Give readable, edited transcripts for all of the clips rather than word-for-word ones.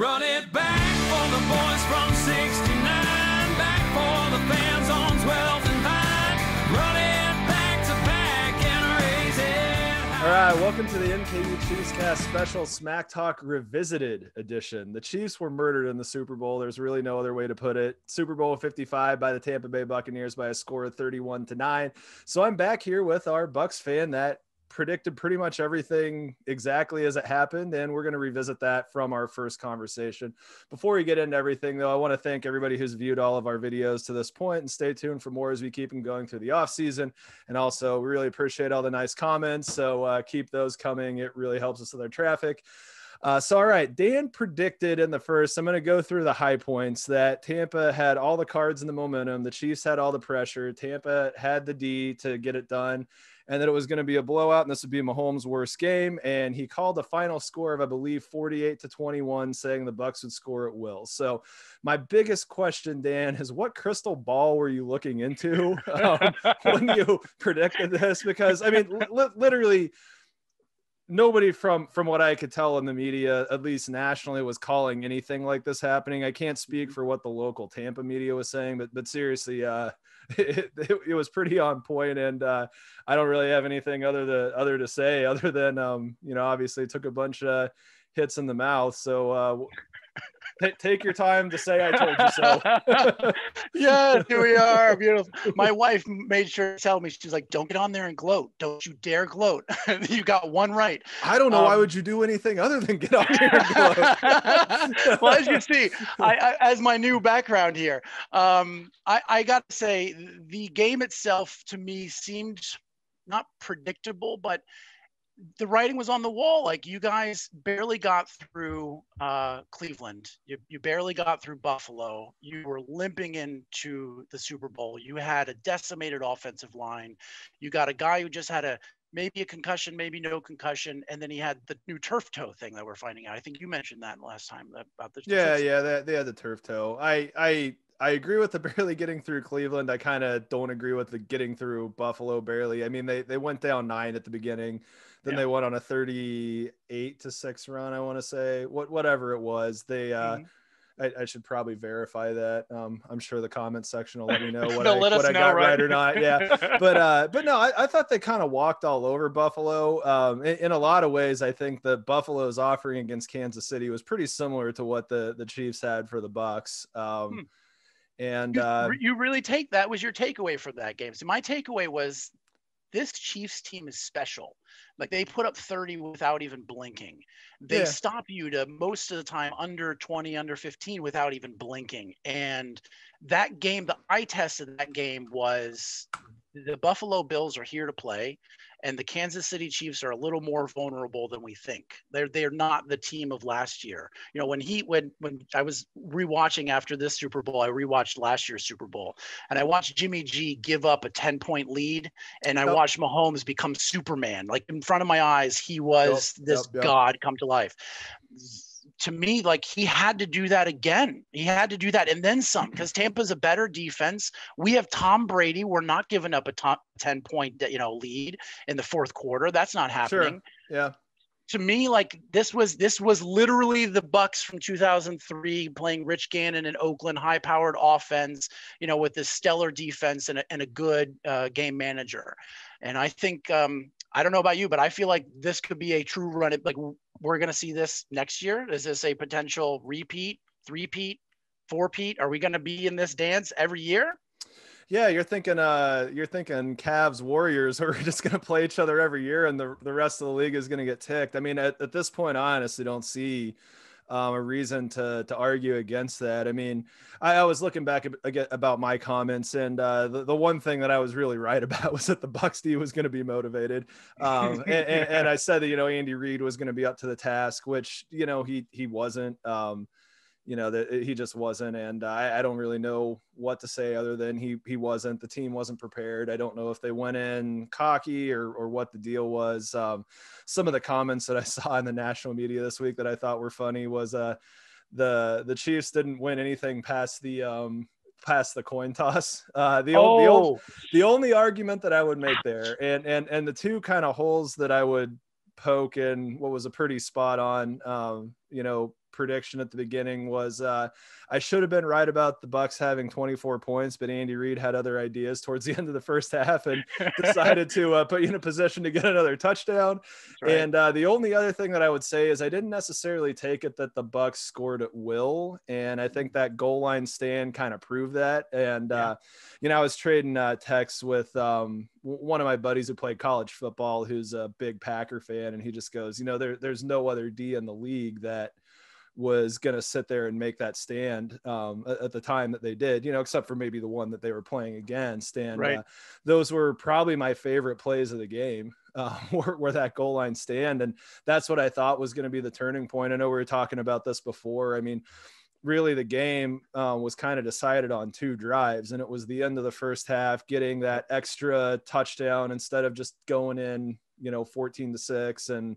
Run it back for the boys from 69, back for the fans on 12th and Vine. Run it back to back and raise it high. All right, welcome to the NKU Chiefs Cast special Smack Talk Revisited edition. The Chiefs were murdered in the Super Bowl. There's really no other way to put it. Super Bowl 55 by the Tampa Bay Buccaneers by a score of 31-9. So I'm back here with our Bucs fan that predicted pretty much everything exactly as it happened, and we're going to revisit that from our first conversation. Before we get into everything, though, I want to thank everybody who's viewed all of our videos to this point, and stay tuned for more as we keep them going through the off season. And also, we really appreciate all the nice comments, so keep those coming. It really helps us with our traffic. So, all right, Dan predicted in the first, I'm going to go through the high points, that Tampa had all the cards and the momentum. The Chiefs had all the pressure. Tampa had the D to get it done, and that it was going to be a blowout, and this would be Mahomes' worst game. And he called the final score of, I believe, 48-21, saying the Bucs would score at will. So my biggest question, Dan, is what crystal ball were you looking into when you predicted this? Because, I mean, literally – nobody from what I could tell in the media, at least nationally, was calling anything like this happening. I can't speak for what the local Tampa media was saying, but seriously, it was pretty on point, and I don't really have anything other to say other than obviously it took a bunch of hits in the mouth. So take your time to say I told you so. Yes, here we are. Beautiful. My wife made sure to tell me, she's like, don't get on there and gloat. Don't you dare gloat. You got one right. I don't know. Why would you do anything other than get on there and gloat? Well, as you see, I as my new background here, I got to say the game itself to me seemed not predictable, but the writing was on the wall. Like, you guys barely got through Cleveland. You barely got through Buffalo. You were limping into the Super Bowl. You had a decimated offensive line. You got a guy who just had maybe a concussion, maybe no concussion. And then he had the new turf toe thing that we're finding out. I think you mentioned that last time about the Yeah, they had the turf toe. I agree with the barely getting through Cleveland. I kind of don't agree with the getting through Buffalo barely. I mean, they went down 9 at the beginning. Then they went on a 38-6 run, I want to say. Whatever it was. They I should probably verify that. I'm sure the comment section will let me know what I got right or not. Yeah. But no, I thought they kind of walked all over Buffalo. In a lot of ways, I think that Buffalo's offering against Kansas City was pretty similar to what the Chiefs had for the Bucs. And you really that was your takeaway from that game. So my takeaway was, this Chiefs team is special. Like, they put up 30 without even blinking. They stop you to most of the time under 20, under 15 without even blinking. And that game, the eye test of that game was, the Buffalo Bills are here to play, and the Kansas City Chiefs are a little more vulnerable than we think. They're not the team of last year. You know, when I was rewatching after this Super Bowl, I rewatched last year's Super Bowl, and I watched Jimmy G give up a 10-point lead, and I watched Mahomes become Superman. Like, in front of my eyes, he was God come to life. To me, like, he had to do that again. He had to do that and then some, because Tampa's a better defense. We have Tom Brady. We're not giving up a 10-point, lead in the fourth quarter. That's not happening. Sure. Yeah. To me, like, this was literally the Bucs from 2003 playing Rich Gannon in Oakland, high-powered offense, with this stellar defense and a good game manager. And I think I don't know about you, but I feel like this could be a true run. Like, we're going to see this next year. Is this a potential repeat, three-peat, four-peat? Are we going to be in this dance every year? Yeah, you're thinking Cavs Warriors, who are just going to play each other every year, and the rest of the league is going to get ticked. I mean, at this point, I honestly don't see a reason to argue against that. I mean, I was looking back about my comments, and the one thing that I was really right about was that the Bucs D was going to be motivated. And I said that, Andy Reid was going to be up to the task, which, he wasn't. That he just wasn't. And I don't really know what to say other than he wasn't. The team wasn't prepared. I don't know if they went in cocky or what the deal was. Some of the comments that I saw in the national media this week that I thought were funny was the Chiefs didn't win anything past the coin toss. The only argument that I would make there, and the two kind of holes that I would poke in what was a pretty spot on, prediction at the beginning was I should have been right about the Bucks having 24 points, but Andy Reid had other ideas towards the end of the first half and decided to put you in a position to get another touchdown. Right. And the only other thing that I would say is I didn't necessarily take it that the Bucks scored at will, and I think that goal line stand kind of proved that. And you know, I was trading texts with one of my buddies who played college football, who's a big Packer fan, and he just goes, you know, there's no other D in the league that was going to sit there and make that stand at the time that they did, you know, except for maybe the one that they were playing against. And those were probably my favorite plays of the game, were that goal line stand. And that's what I thought was going to be the turning point. I know we were talking about this before. I mean, really the game was kind of decided on 2 drives, and it was the end of the first half, getting that extra touchdown instead of just going in, you know, 14-6 and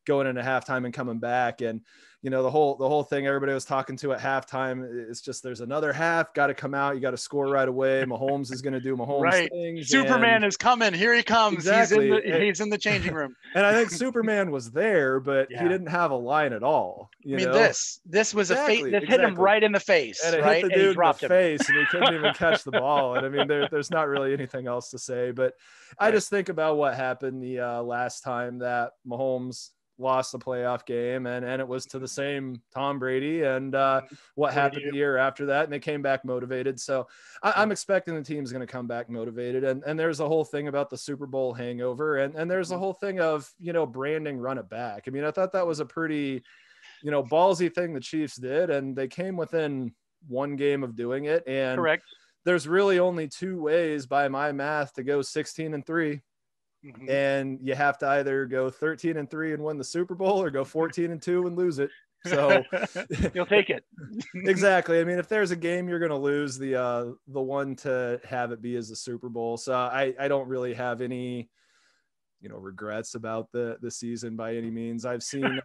going into halftime and coming back. And, you know, the whole thing everybody was talking to at halftime, it's just, there's another half, got to come out. You got to score right away. Mahomes is going to do Mahomes things. Superman is coming. Here he comes. Exactly. He's in the changing room. And I think Superman was there, but he didn't have a line at all. You know? This was a face that hit him right in the face. And it hit the dude in the face, and he couldn't even catch the ball. And I mean, there's not really anything else to say, but I just think about what happened the last time that Mahomes lost the playoff game, and it was to the same Tom Brady, and what happened the year after that, and they came back motivated. So I'm expecting the team's going to come back motivated, and there's a whole thing about the Super Bowl hangover, and there's a whole thing of, you know, branding run it back. I mean, I thought that was a pretty, you know, ballsy thing the Chiefs did, and they came within 1 game of doing it. And there's really only 2 ways by my math to go 16-3. And you have to either go 13-3 and win the Super Bowl, or go 14-2 and lose it. So you'll take it. Exactly. I mean, if there's a game you're going to lose, the one to have it be is the Super Bowl. So I don't really have any, you know, regrets about the season by any means. I've seen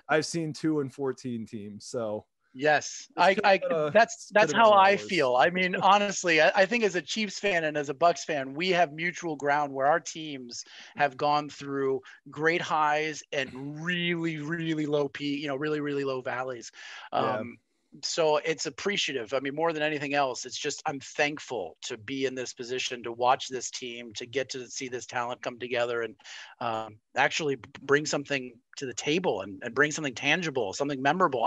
2-14 teams. So yes, that's how I feel. I mean, honestly, I think as a Chiefs fan and as a Bucks fan, we have mutual ground where our teams have gone through great highs and really, really low really low valleys. So it's appreciative. I mean, more than anything else, it's just, I'm thankful to be in this position, to watch this team, to get to see this talent come together and actually bring something to the table and bring something tangible, something memorable.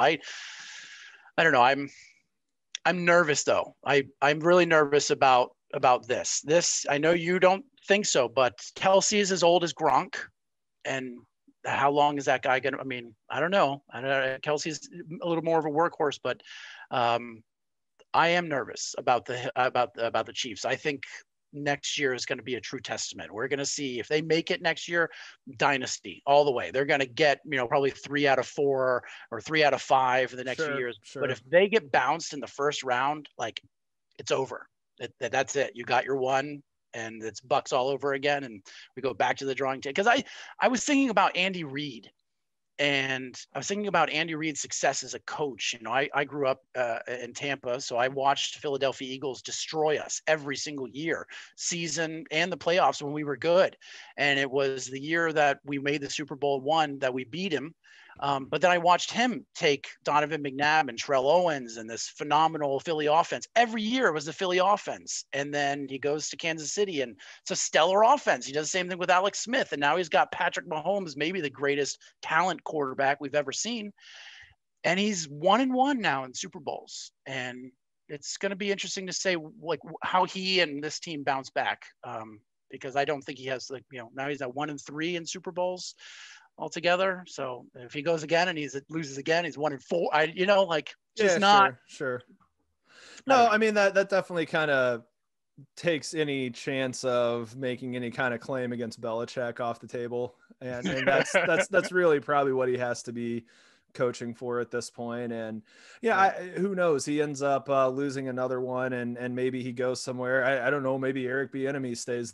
I don't know. I'm nervous though. I'm really nervous about this. I know you don't think so, but Kelce is as old as Gronk, and how long is that guy going to, I mean, I don't know. Kelce's a little more of a workhorse, but I am nervous about the Chiefs. I think next year is going to be a true testament. We're going to see if they make it next year, dynasty all the way. They're going to get, you know, probably 3 out of 4 or 3 out of 5 in the next few years. But if they get bounced in the first round, like, it's over. That's it. You got your one, and it's Bucks all over again. And we go back to the drawing table. Because I was thinking about Andy Reid. And I was thinking about Andy Reid's success as a coach. You know, I grew up in Tampa, so I watched Philadelphia Eagles destroy us every single year, season and the playoffs when we were good. And it was the year that we made the Super Bowl one that we beat him. But then I watched him take Donovan McNabb and Terrell Owens and this phenomenal Philly offense. Every year it was the Philly offense. And then he goes to Kansas City, and it's a stellar offense. He does the same thing with Alex Smith. And now he's got Patrick Mahomes, maybe the greatest talent quarterback we've ever seen. And he's 1-1 now in Super Bowls. And it's going to be interesting to say, like, how he and this team bounce back. Because I don't think he has, like, you know, now he's at 1-3 in Super Bowls altogether. So if he goes again and he loses again, he's 1-4. Sure. No, I mean, that definitely kind of takes any chance of making any kind of claim against Belichick off the table, and that's really probably what he has to be coaching for at this point. And who knows, he ends up losing another one, and maybe he goes somewhere. I don't know, maybe Eric Bieniemy stays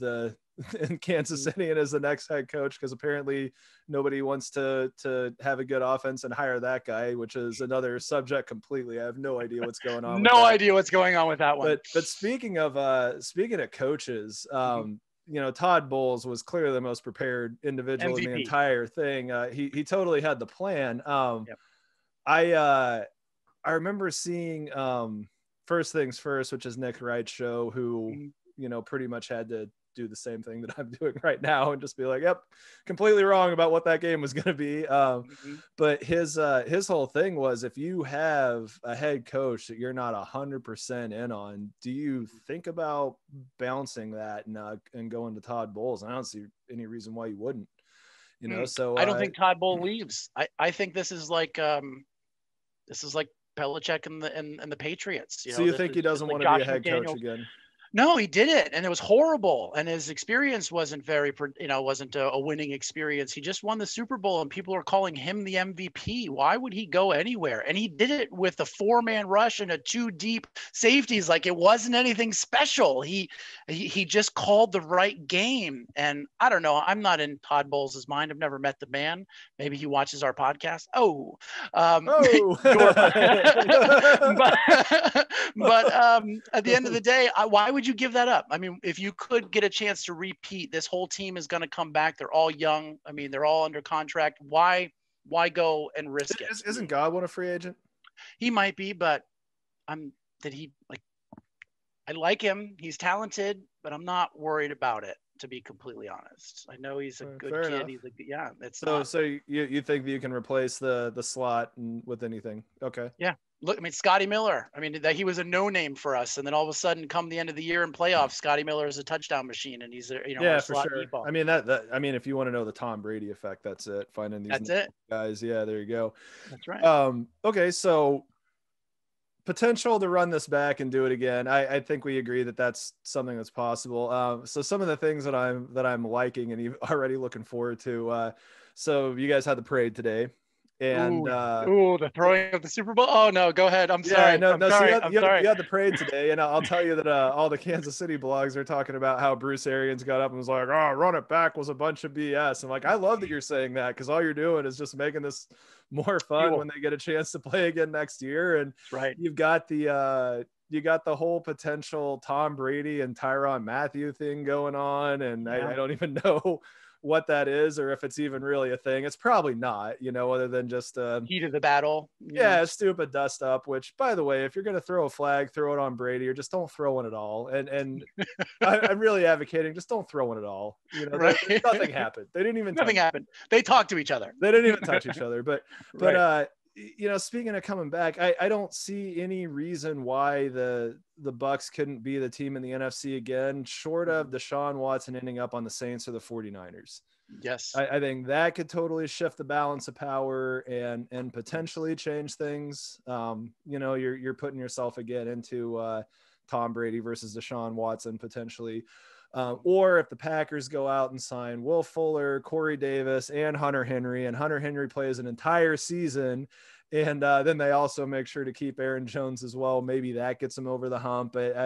in Kansas City and is the next head coach, because apparently nobody wants to have a good offense and hire that guy, which is another subject completely. I have no idea what's going on. No idea what's going on with that one. But speaking of coaches, you know, Todd Bowles was clearly the most prepared individual MVP in the entire thing. He totally had the plan. I remember seeing First Things First, which is Nick Wright's show, who pretty much had to do the same thing that I'm doing right now and just be like, yep, completely wrong about what that game was going to be. But his whole thing was, if you have a head coach that you're not 100% in on, do you think about bouncing that and going to Todd Bowles? I don't see any reason why you wouldn't, so I don't think Todd Bowles leaves. I think this is like Belichick and the Patriots. So you think he doesn't want to be a head coach again? No, he did it, and it was horrible. And his experience wasn't wasn't a winning experience. He just won the Super Bowl, and people are calling him the MVP. Why would he go anywhere? And he did it with a 4-man rush and a 2 deep safeties. Like, it wasn't anything special. He just called the right game. And I don't know. I'm not in Todd Bowles' mind. I've never met the man. Maybe he watches our podcast. But at the end of the day, why would you give that up? I mean, if you could get a chance to repeat, this whole team is going to come back. They're all young. I mean, they're all under contract. Why go and risk it? Isn't Godwin a free agent? He might be, but I like him. He's talented, but I'm not worried about it, to be completely honest. I know he's a good kid. Enough. So you think that you can replace the slot with anything? Okay. Yeah. Look, I mean, Scotty Miller. I mean, that he was a no-name for us, and then all of a sudden, come the end of the year in playoffs, Scotty Miller is a touchdown machine, and he's for sure. Default. I mean, I mean, if you want to know the Tom Brady effect, that's it. Finding these guys. Yeah, there you go. That's right. Okay, so potential to run this back and do it again. I think we agree that that's something that's possible. So some of the things that I'm liking and already looking forward to. So you guys had the parade today. And the throwing of the Super Bowl. Oh no, go ahead. I'm sorry. You had the parade today, and I'll tell you that all the Kansas City blogs are talking about how Bruce Arians got up and was like, "Oh, run it back was a bunch of BS." And like, I love that you're saying that, because all you're doing is just making this more fun when they get a chance to play again next year. And you've got the whole potential Tom Brady and Tyrann Mathieu thing going on, and I don't even know what that is, or if it's even really a thing. It's probably not, other than just heat of the battle. Stupid dust up, which, by the way, if you're going to throw a flag, throw it on Brady, or just don't throw one at all. And I'm really advocating, just don't throw one at all. Nothing happened. They didn't even nothing happened. They talked to each other. They didn't even touch each other. But speaking of coming back, I don't see any reason why the Bucs couldn't be the team in the NFC again, short of Deshaun Watson ending up on the Saints or the 49ers. Yes. I think that could totally shift the balance of power and potentially change things. You're putting yourself again into Tom Brady versus Deshaun Watson potentially. Or if the Packers go out and sign Will Fuller, Corey Davis, and Hunter Henry, and Hunter Henry plays an entire season, and then they also make sure to keep Aaron Jones as well, maybe that gets him over the hump. But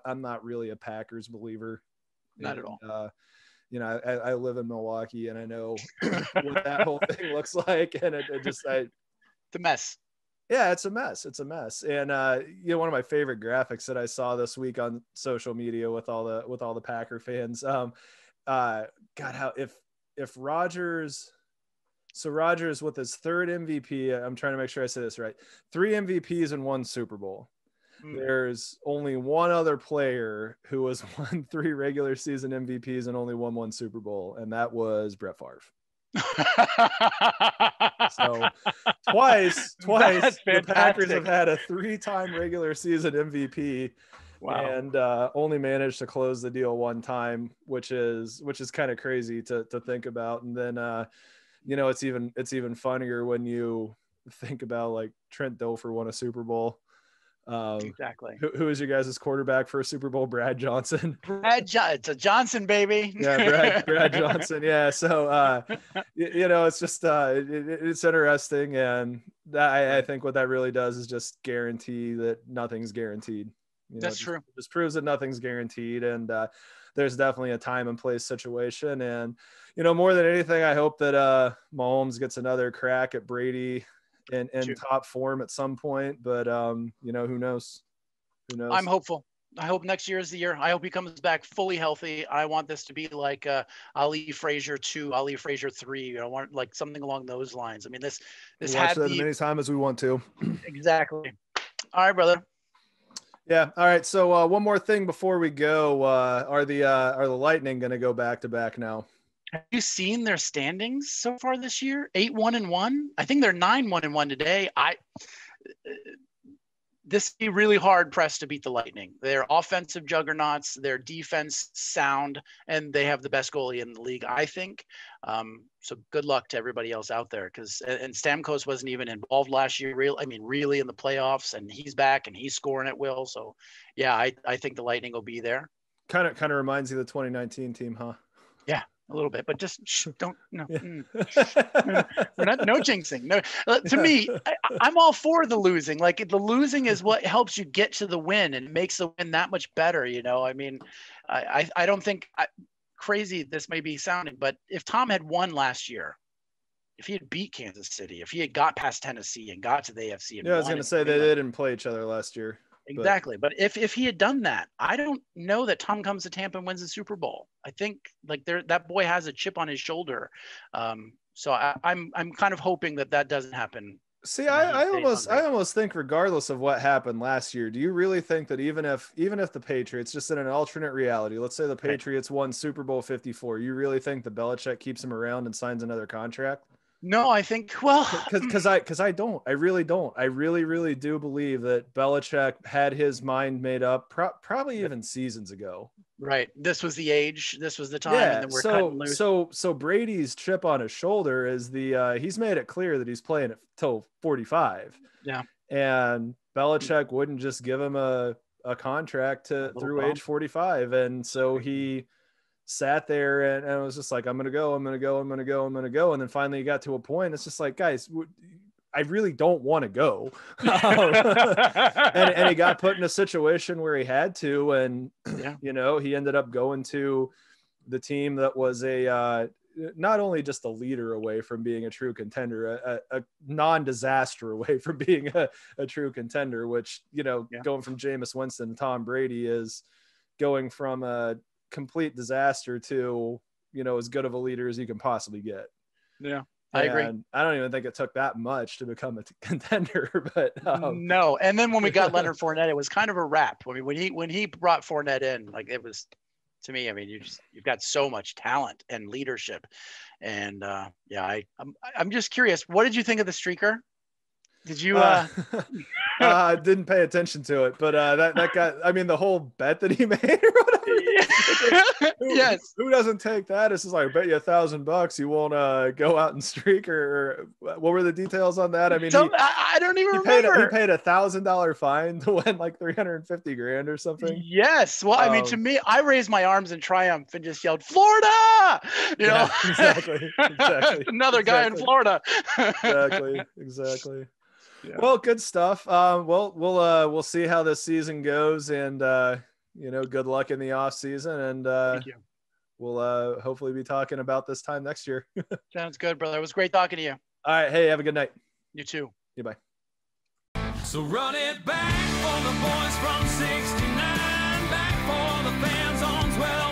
I'm not really a Packers believer. Not at all. I live in Milwaukee, and I know what that whole thing looks like, and it's a mess. Yeah, it's a mess. It's a mess. And one of my favorite graphics that I saw this week on social media with all the Packer fans. If Rodgers with his third MVP, I'm trying to make sure I say this right, 3 MVPs and 1 Super Bowl. There's only one other player who has won 3 regular season MVPs and only won 1 Super Bowl, and that was Brett Favre. So twice the Packers have had a 3-time regular season MVP. Wow. And only managed to close the deal 1 time, which is kind of crazy to think about. And then it's even funnier when you think about, like, Trent Dilfer won a Super Bowl. Exactly. Who is your guys' quarterback for a Super Bowl? Brad Johnson. It's a Johnson, baby. Yeah, Brad Johnson. Yeah. So, it's just it's interesting, and I think what that really does is just guarantee that nothing's guaranteed. That's true. It just proves that nothing's guaranteed, and there's definitely a time and place situation. And more than anything, I hope that Mahomes gets another crack at Brady in top form at some point, but who knows? I'm hopeful. I hope next year is the year. I hope he comes back fully healthy. I want this to be like Ali Frazier 2, Ali Frazier 3. I want like something along those lines. I mean, this We'll had watch that the as many times as we want to. exactly. All right, brother. Yeah. All right. So one more thing before we go. Are the Lightning going to go back to back now? Have you seen their standings so far this year? 8-1-1. I think they're 9-1-1 today. This be really hard pressed to beat the Lightning. They're offensive juggernauts, their defense sound, and they have the best goalie in the league, I think. So good luck to everybody else out there. And Stamkos wasn't even involved last year, really in the playoffs, and he's back and he's scoring at will. So yeah, I think the Lightning will be there. Kind of reminds you of the 2019 team, huh? Yeah. A little bit, but just don't. No, we're not. No jinxing. No, to me, I'm all for the losing. Like the losing is what helps you get to the win and makes the win that much better. I mean, I don't think crazy this may be sounding, but if Tom had won last year, if he had beat Kansas City, if he had got past Tennessee and got to the AFC, I was going to say they didn't play each other last year. Exactly. But if he had done that, I don't know that Tom comes to Tampa and wins the Super Bowl. I think like that boy has a chip on his shoulder. So I'm kind of hoping that doesn't happen. See, I almost think regardless of what happened last year, do you really think that even if the Patriots, just in an alternate reality, let's say the Patriots won Super Bowl 54, you really think that Belichick keeps him around and signs another contract? No, I think, because I don't. I really don't. I really do believe that Belichick had his mind made up probably even seasons ago. Right. This was the age. This was the time. Yeah. And then we're cutting loose. So Brady's chip on his shoulder is he's made it clear that he's playing it till 45. Yeah. And Belichick wouldn't just give him a contract through age 45. And so he sat there and it was just like, I'm going to go. And then finally he got to a point. It's just like, guys, I really don't want to go. and he got put in a situation where he had to, and he ended up going to the team that was not only just a leader away from being a true contender, a non-disaster away from being a true contender, which, going from Jameis Winston to Tom Brady is going from a complete disaster to, as good of a leader as you can possibly get. Yeah. I agree. I don't even think it took that much to become a contender, but no. And then when we got Leonard Fournette, it was kind of a wrap. I mean, when he brought Fournette in, like it was, to me, I mean, you've got so much talent and leadership, and I'm just curious. What did you think of the streaker? Did you? I didn't pay attention to it, but that guy. I mean, the whole bet that he made or whatever. Yes. Who doesn't take that? It's just like, I bet you $1,000 you won't go out and streak, or what were the details on that? I mean, I don't even remember. He paid $1,000 fine to win like $350,000 or something. Yes. Well, I mean, to me, I raised my arms in triumph and just yelled, "Florida!" Exactly. Another guy in Florida. Exactly. Yeah. Well, good stuff. We'll see how this season goes, and good luck in the off season, and thank you. We'll hopefully be talking about this time next year. Sounds good, brother. It was great talking to you. All right. Hey, have a good night. You too. Goodbye. So run it back for the boys from 69, back for the fans on 12.